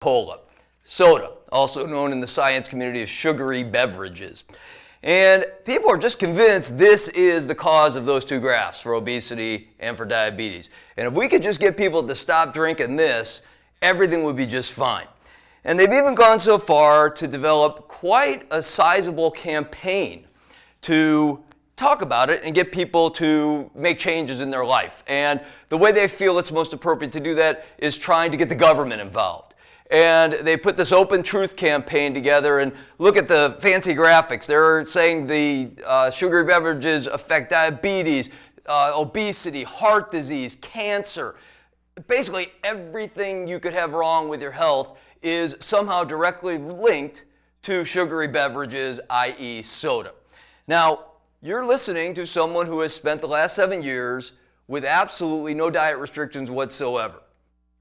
Cola, soda, also known in the science community as sugary beverages. And people are just convinced this is the cause of those two graphs for obesity and for diabetes. And if we could just get people to stop drinking this, everything would be just fine. And they've even gone so far to develop quite a sizable campaign to talk about it and get people to make changes in their life. And the way they feel it's most appropriate to do that is trying to get the government involved. And they put this Open Truth campaign together, and look at the fancy graphics. They're saying the sugary beverages affect diabetes, obesity, heart disease, cancer. Basically everything you could have wrong with your health is somehow directly linked to sugary beverages, i.e. soda. Now, you're listening to someone who has spent the last 7 years with absolutely no diet restrictions whatsoever.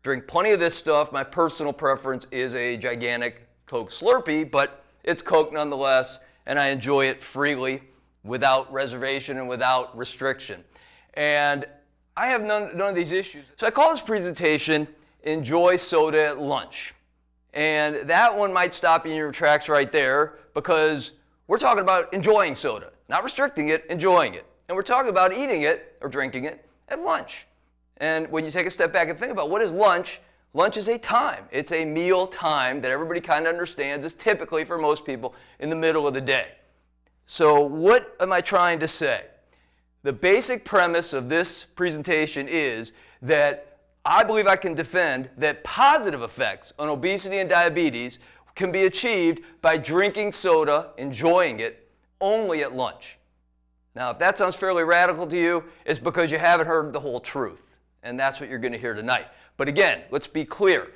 Drink plenty of this stuff. My personal preference is a gigantic Coke Slurpee, but it's Coke nonetheless, and I enjoy it freely without reservation and without restriction. And I have none of these issues. So I call this presentation Enjoy Soda at Lunch. And that one might stop you in your tracks right there, because we're talking about enjoying soda, not restricting it, enjoying it. And we're talking about eating it or drinking it at lunch. And when you take a step back and think about what is lunch, lunch is a time. It's a meal time that everybody kind of understands is typically, for most people, in the middle of the day. So what am I trying to say? The basic premise of this presentation is that I believe I can defend that positive effects on obesity and diabetes can be achieved by drinking soda, enjoying it, only at lunch. Now, if that sounds fairly radical to you, it's because you haven't heard the whole truth. And that's what you're going to hear tonight. But again, let's be clear.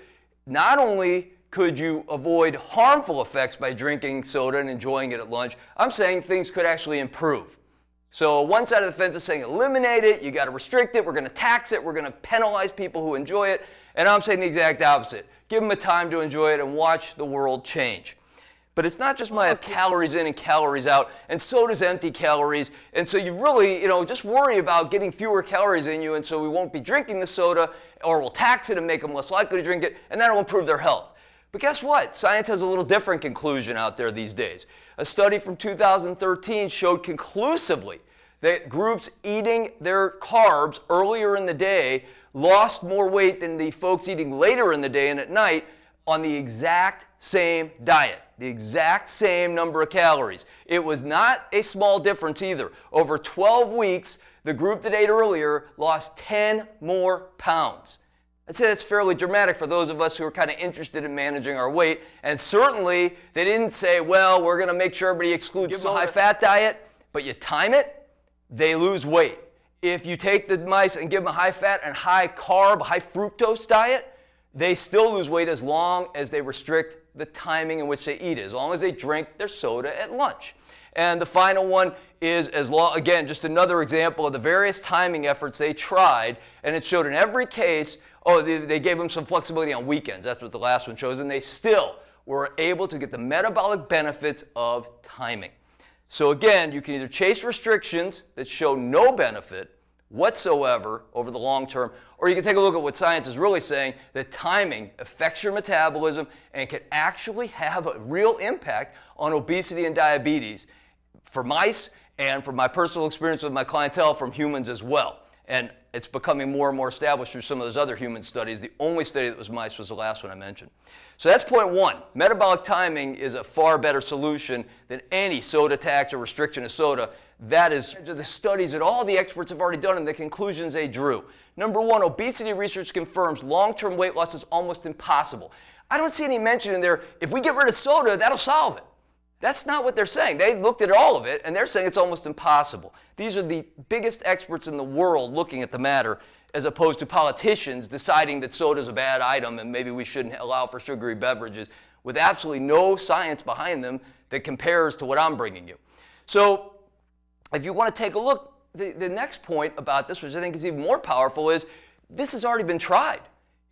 Not only could you avoid harmful effects by drinking soda and enjoying it at lunch, I'm saying things could actually improve. So one side of the fence is saying eliminate it, you got to restrict it, we're going to tax it, we're going to penalize people who enjoy it. And I'm saying the exact opposite. Give them a time to enjoy it and watch the world change. But it's not just my calories in and calories out, and soda's empty calories, and so you really, just worry about getting fewer calories in you, and so we won't be drinking the soda, or we'll tax it and make them less likely to drink it, and that'll improve their health. But guess what? Science has a little different conclusion out there these days. A study from 2013 showed conclusively that groups eating their carbs earlier in the day lost more weight than the folks eating later in the day and at night on the exact same diet, the exact same number of calories. It was not a small difference either. Over 12 weeks, the group that ate earlier lost 10 more pounds. I'd say that's fairly dramatic for those of us who are kind of interested in managing our weight. And certainly, they didn't say, well, we're going to make sure everybody excludes the high-fat diet, but you time it, they lose weight. If you take the mice and give them a high-fat and high-carb, high-fructose diet, they still lose weight as long as they restrict the timing in which they eat it, as long as they drink their soda at lunch. And the final one is, again, just another example of the various timing efforts they tried, and it showed in every case, they gave them some flexibility on weekends. That's what the last one shows, and they still were able to get the metabolic benefits of timing. So again, you can either chase restrictions that show no benefit whatsoever over the long term, or you can take a look at what science is really saying, that timing affects your metabolism and can actually have a real impact on obesity and diabetes for mice, and from my personal experience with my clientele, from humans as well. And it's becoming more and more established through some of those other human studies. The only study that was mice was the last one I mentioned. So that's point one. Metabolic timing is a far better solution than any soda tax or restriction of soda. That is the studies that all the experts have already done and the conclusions they drew. Number one, obesity research confirms long-term weight loss is almost impossible. I don't see any mention in there, if we get rid of soda, that'll solve it. That's not what they're saying. They looked at all of it, and they're saying it's almost impossible. These are the biggest experts in the world looking at the matter, as opposed to politicians deciding that soda is a bad item and maybe we shouldn't allow for sugary beverages, with absolutely no science behind them that compares to what I'm bringing you. So if you want to take a look, the next point about this, which I think is even more powerful, is this has already been tried.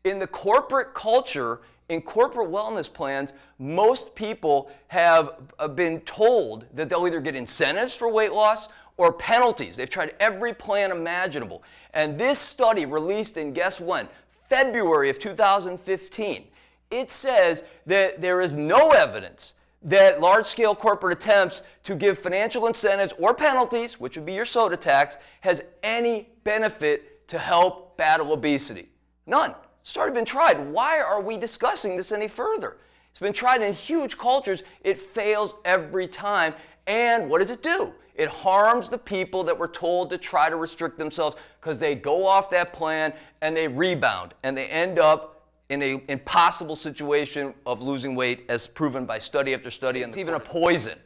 In the corporate culture, in corporate wellness plans, most people have been told that they'll either get incentives for weight loss or penalties. They've tried every plan imaginable. And this study, released in, guess when? February of 2015, It says that there is no evidence that large-scale corporate attempts to give financial incentives or penalties, which would be your soda tax, has any benefit to help battle obesity. None. It's already been tried. Why are we discussing this any further? It's been tried in huge cultures. It fails every time. And what does it do? It harms the people that were told to try to restrict themselves because they go off that plan and they rebound and they end up in an impossible situation of losing weight, as proven by study after study, and it's even a poison.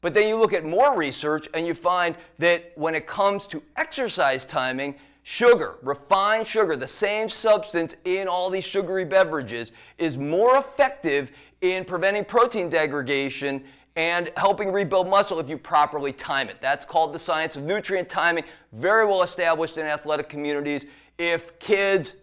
But then you look at more research and you find that when it comes to exercise timing, sugar, refined sugar, the same substance in all these sugary beverages, is more effective in preventing protein degradation and helping rebuild muscle if you properly time it. That's called the science of nutrient timing, very well established in athletic communities. If kids,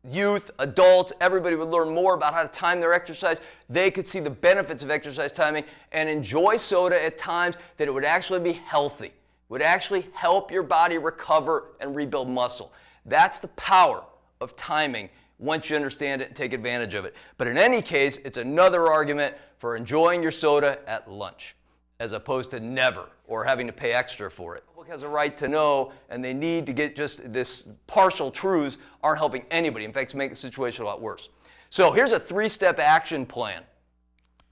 youth, adults, everybody would learn more about how to time their exercise, they could see the benefits of exercise timing and enjoy soda at times that it would actually be healthy. It would actually help your body recover and rebuild muscle. That's the power of timing once you understand it and take advantage of it. But in any case, it's another argument for enjoying your soda at lunch, as opposed to never, or having to pay extra for it. The public has a right to know, and they need to get just this partial truths aren't helping anybody. In fact, it's making the situation a lot worse. So here's a 3-step action plan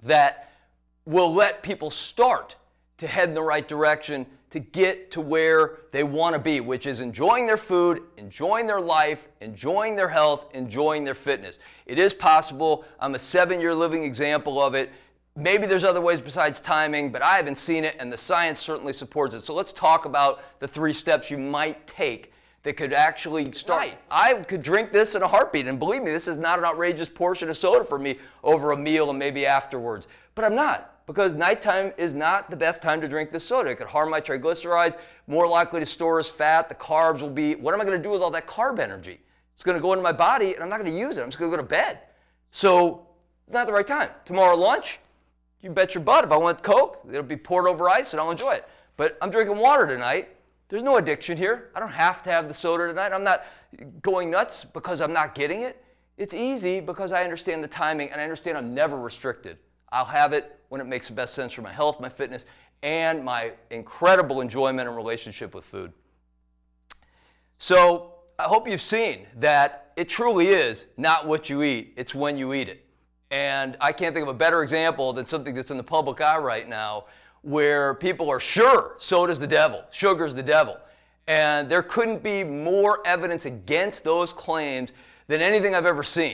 that will let people start to head in the right direction to get to where they want to be, which is enjoying their food, enjoying their life, enjoying their health, enjoying their fitness. It is possible. I'm a 7-year living example of it. Maybe there's other ways besides timing, but I haven't seen it, and the science certainly supports it. So let's talk about the 3 steps you might take that could actually start. Right. I could drink this in a heartbeat, and believe me, this is not an outrageous portion of soda for me over a meal and maybe afterwards. But I'm not, because nighttime is not the best time to drink this soda. It could harm my triglycerides, more likely to store as fat. The carbs will be, what am I going to do with all that carb energy? It's going to go into my body, and I'm not going to use it. I'm just going to go to bed. So, not the right time. Tomorrow lunch, you bet your butt if I want Coke, it'll be poured over ice and I'll enjoy it. But I'm drinking water tonight. There's no addiction here. I don't have to have the soda tonight. I'm not going nuts because I'm not getting it. It's easy because I understand the timing and I understand I'm never restricted. I'll have it when it makes the best sense for my health, my fitness, and my incredible enjoyment and relationship with food. So I hope you've seen that it truly is not what you eat, it's when you eat it. And I can't think of a better example than something that's in the public eye right now where people are sure soda's the devil, sugar's the devil. And there couldn't be more evidence against those claims than anything I've ever seen.